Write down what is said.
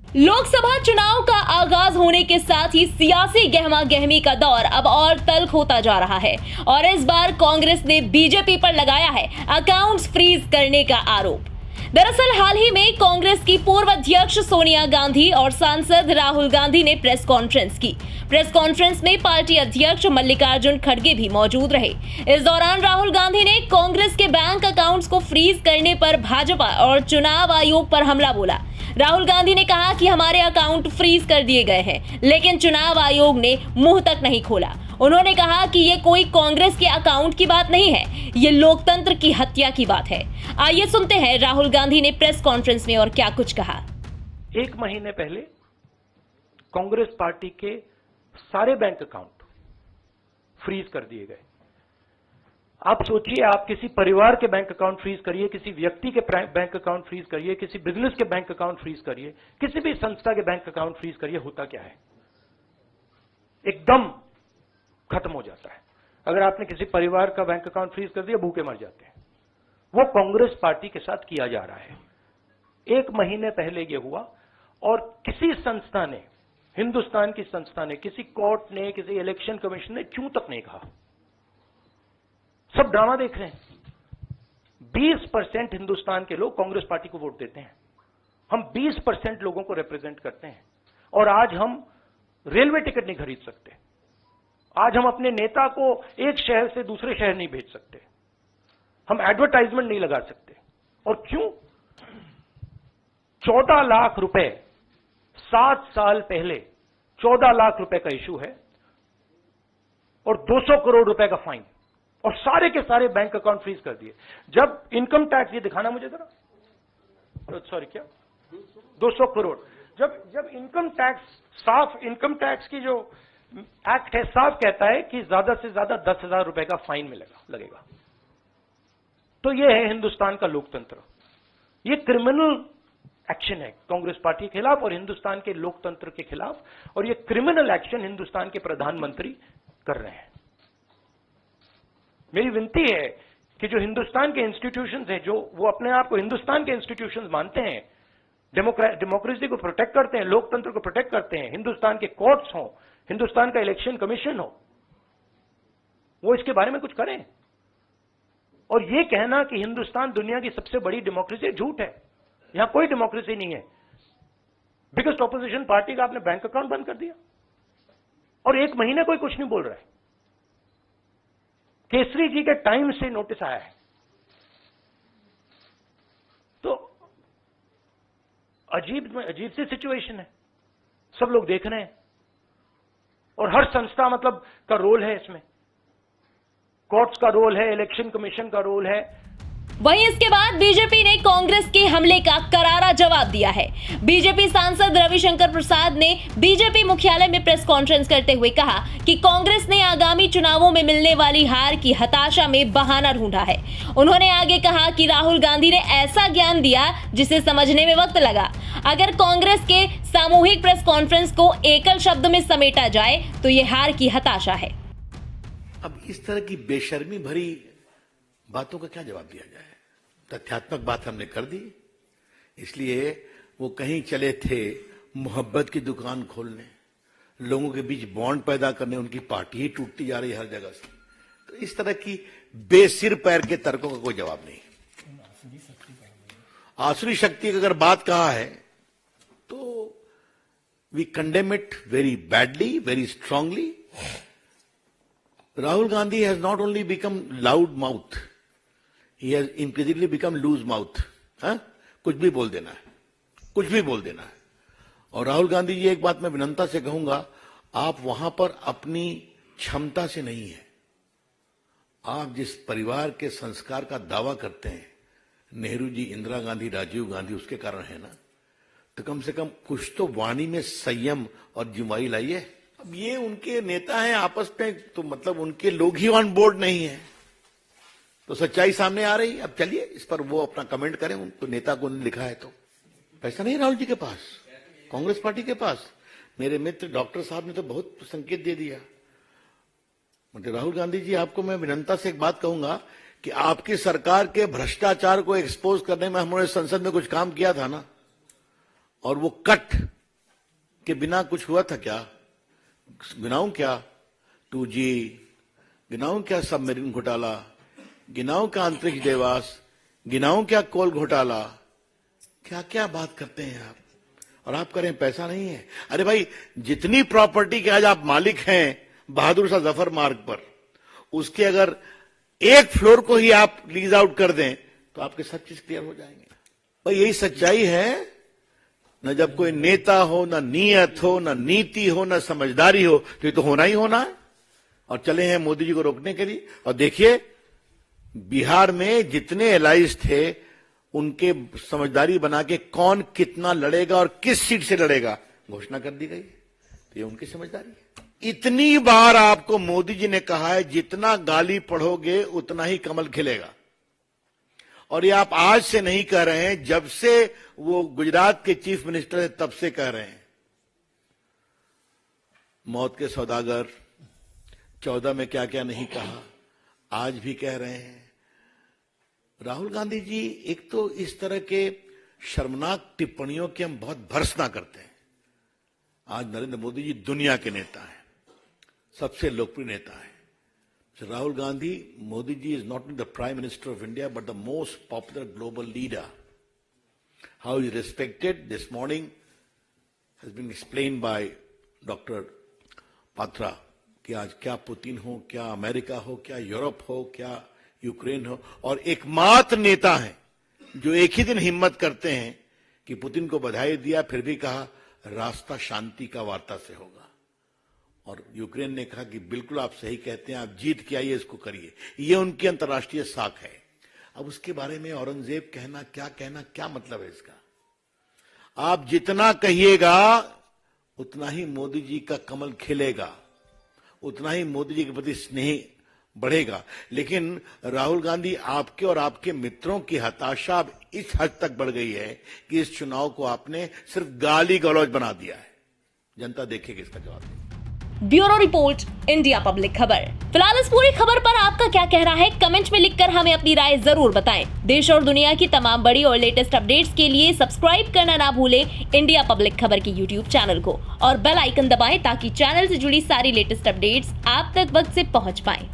लोकसभा चुनाव का आगाज होने के साथ ही सियासी गहमा गहमी का दौर अब और तल्ख होता जा रहा है और इस बार कांग्रेस ने बीजेपी पर लगाया है अकाउंट्स फ्रीज करने का आरोप। दरअसल हाल ही में कांग्रेस की पूर्व अध्यक्ष सोनिया गांधी और सांसद राहुल गांधी ने प्रेस कॉन्फ्रेंस की। प्रेस कॉन्फ्रेंस में पार्टी अध्यक्ष मल्लिकार्जुन खड़गे भी मौजूद रहे। इस दौरान राहुल गांधी ने कांग्रेस के बैंक अकाउंट्स को फ्रीज करने पर भाजपा और चुनाव आयोग पर हमला बोला। राहुल गांधी ने कहा कि हमारे अकाउंट फ्रीज कर दिए गए हैं, लेकिन चुनाव आयोग ने मुंह तक नहीं खोला। उन्होंने कहा कि ये कोई कांग्रेस के अकाउंट की बात नहीं है, ये लोकतंत्र की हत्या की बात है। आइए सुनते हैं राहुल गांधी ने प्रेस कॉन्फ्रेंस में और क्या कुछ कहा। एक महीने पहले कांग्रेस पार्टी के सारे बैंक अकाउंट फ्रीज कर दिए गए। आप सोचिए, आप किसी परिवार के बैंक अकाउंट फ्रीज करिए, किसी व्यक्ति के बैंक अकाउंट फ्रीज करिए, किसी बिजनेस के बैंक अकाउंट फ्रीज करिए, किसी भी संस्था के बैंक अकाउंट फ्रीज करिए, होता क्या है? एकदम खत्म हो जाता है। अगर आपने किसी परिवार का बैंक अकाउंट फ्रीज कर दिया, भूखे मर जाते हैं। वो कांग्रेस पार्टी के साथ किया जा रहा है। एक महीने पहले ये हुआ और किसी संस्था ने, हिंदुस्तान की संस्था ने, किसी कोर्ट ने, किसी इलेक्शन कमीशन ने क्यों तक नहीं कहा। सब ड्रामा देख रहे हैं। 20% हिंदुस्तान के लोग कांग्रेस पार्टी को वोट देते हैं। हम 20% लोगों को रिप्रेजेंट करते हैं और आज हम रेलवे टिकट नहीं खरीद सकते। आज हम अपने नेता को एक शहर से दूसरे शहर नहीं भेज सकते। हम एडवर्टाइजमेंट नहीं लगा सकते। और क्यों? 14 लाख रुपए 7 साल पहले 14 लाख रुपए का इशू है और 200 करोड़ रुपए का फाइन, और सारे के सारे बैंक अकाउंट फ्रीज कर दिए। जब इनकम टैक्स, ये दिखाना मुझे जरा, सॉरी, क्या 200 करोड़, जब इनकम टैक्स, साफ इनकम टैक्स की जो एक्ट है साफ कहता है कि ज्यादा से ज्यादा 10,000 रुपए का फाइन लगेगा। तो ये है हिंदुस्तान का लोकतंत्र। ये क्रिमिनल एक्शन है कांग्रेस पार्टी के खिलाफ और हिंदुस्तान के लोकतंत्र के खिलाफ, और ये क्रिमिनल एक्शन हिंदुस्तान के प्रधानमंत्री कर रहे हैं। मेरी विनती है कि जो हिंदुस्तान के इंस्टीट्यूशंस हैं, जो वो अपने आप को हिंदुस्तान के इंस्टीट्यूशंस मानते हैं, डेमोक्रेसी को प्रोटेक्ट करते हैं, लोकतंत्र को प्रोटेक्ट करते हैं, हिंदुस्तान के कोर्ट्स हों, हिंदुस्तान का इलेक्शन कमीशन हो, वो इसके बारे में कुछ करें। और ये कहना कि हिंदुस्तान दुनिया की सबसे बड़ी डेमोक्रेसी, झूठ है। यहां कोई डेमोक्रेसी नहीं है। बिगेस्ट ऑपोजिशन पार्टी का आपने बैंक अकाउंट बंद कर दिया और एक महीने कोई कुछ नहीं बोल रहा है। केसरी जी के टाइम से नोटिस आया है। तो अजीब सी सिचुएशन है। सब लोग देख रहे हैं और हर संस्था मतलब का रोल है इसमें। कोर्ट्स का रोल है, इलेक्शन कमीशन का रोल है। वहीं इसके बाद बीजेपी ने कांग्रेस के हमले का करारा जवाब दिया है। बीजेपी सांसद रविशंकर प्रसाद ने बीजेपी मुख्यालय में प्रेस कॉन्फ्रेंस करते हुए कहा कि कांग्रेस ने आगामी चुनावों में मिलने वाली हार की हताशा में बहाना ढूंढा है। उन्होंने आगे कहा कि राहुल गांधी ने ऐसा ज्ञान दिया जिसे समझने में वक्त लगा। अगर कांग्रेस के सामूहिक प्रेस कॉन्फ्रेंस को एकल शब्द में समेटा जाए तो ये हार की हताशा है। अब इस तरह की बेशर्मी भरी बातों का क्या जवाब दिया जाए? तथ्यात्मक बात हमने कर दी, इसलिए वो कहीं चले थे मोहब्बत की दुकान खोलने, लोगों के बीच बॉन्ड पैदा करने, उनकी पार्टी ही टूटती जा रही है हर जगह से। तो इस तरह की बेसिर पैर के तर्कों का कोई जवाब नहीं। आसुरी शक्ति की अगर बात कहा है तो we condemn it very badly, very strongly. Rahul Gandhi has not only become loud mouth, he has increasingly become loose mouth. कुछ भी बोल देना है, कुछ भी बोल देना है। और राहुल गांधी जी, एक बात मैं विनम्रता से कहूंगा, आप वहां पर अपनी क्षमता से नहीं है। आप जिस परिवार के संस्कार का दावा करते हैं, नेहरू जी, इंदिरा गांधी, राजीव गांधी, उसके कारण है ना, तो कम से कम कुछ तो वाणी में संयम और जिम्मेदारी लाइए। अब ये उनके नेता हैं आपस में, तो मतलब उनके लोग ही ऑन बोर्ड नहीं है, तो सच्चाई सामने आ रही। अब चलिए इस पर वो अपना कमेंट करें, उनको नेता को लिखा है तो पैसा नहीं राहुल जी के पास, कांग्रेस पार्टी के पास। मेरे मित्र डॉक्टर साहब ने तो बहुत संकेत दे दिया। मतलब राहुल गांधी जी, आपको मैं विनम्रता से एक बात कहूंगा कि आपकी सरकार के भ्रष्टाचार को एक्सपोज करने में हमने संसद में कुछ काम किया था ना, और वो कट के बिना कुछ हुआ था क्या? गिनाऊं क्या? 2G, गिनाऊं क्या सबमरीन घोटाला, गिनाऊं क्या अंतरिक्ष देवास, गिनाऊं क्या कोल घोटाला? क्या क्या बात करते हैं आप, और आप करें पैसा नहीं है। अरे भाई, जितनी प्रॉपर्टी के आज आप मालिक हैं बहादुर शाह जफर मार्ग पर, उसके अगर एक फ्लोर को ही आप लीज आउट कर दें तो आपके सब चीज क्लियर हो जाएंगे। भाई यही सच्चाई है। न जब कोई नेता हो, न नीयत हो, न नीति हो, न समझदारी हो, तो ये तो होना ही होना है। और चले हैं मोदी जी को रोकने के लिए। और देखिए, बिहार में जितने एलाइज थे उनके समझदारी बना के कौन कितना लड़ेगा और किस सीट से लड़ेगा घोषणा कर दी गई। तो ये उनकी समझदारी है। इतनी बार आपको मोदी जी ने कहा है जितना गाली पढ़ोगे उतना ही कमल खिलेगा। और ये आप आज से नहीं कह रहे हैं, जब से वो गुजरात के चीफ मिनिस्टर है तब से कह रहे हैं। मौत के सौदागर 14 में क्या क्या नहीं कहा, आज भी कह रहे हैं। राहुल गांधी जी, एक तो इस तरह के शर्मनाक टिप्पणियों की हम बहुत भर्त्सना करते हैं। आज नरेंद्र मोदी जी दुनिया के नेता हैं, सबसे लोकप्रिय नेता है। Rahul Gandhi, Modi ji is not only the Prime Minister of India, but the most popular global leader. How he is respected this morning has been explained by Dr. Patra कि आज क्या पुतिन हो, क्या America हो, क्या Europe हो, क्या Ukraine हो, और एकमात्र नेता हैं जो एक ही दिन हिम्मत करते हैं कि पुतिन को बधाई दिया, फिर भी कहा रास्ता शांति का वार्ता से होगा। और यूक्रेन ने कहा कि बिल्कुल आप सही कहते हैं, आप जीत के आइए, इसको करिए। ये उनकी अंतर्राष्ट्रीय साख है। अब उसके बारे में औरंगजेब कहना, क्या मतलब है इसका? आप जितना कहिएगा उतना ही मोदी जी का कमल खिलेगा, उतना ही मोदी जी के प्रति स्नेह बढ़ेगा। लेकिन राहुल गांधी, आपके और आपके मित्रों की हताशा अब इस हद तक बढ़ गई है कि इस चुनाव को आपने सिर्फ गाली गलौज बना दिया है। जनता देखेगी इसका जवाब। ब्यूरो रिपोर्ट, इंडिया पब्लिक खबर। फिलहाल इस पूरी खबर पर आपका क्या कहना है, कमेंट में लिखकर हमें अपनी राय जरूर बताएं। देश और दुनिया की तमाम बड़ी और लेटेस्ट अपडेट्स के लिए सब्सक्राइब करना ना भूलें इंडिया पब्लिक खबर की यूट्यूब चैनल को, और बेल आइकन दबाएं ताकि चैनल से जुड़ी सारी लेटेस्ट अपडेट्स आप तक वक्त से पहुंच पाएं।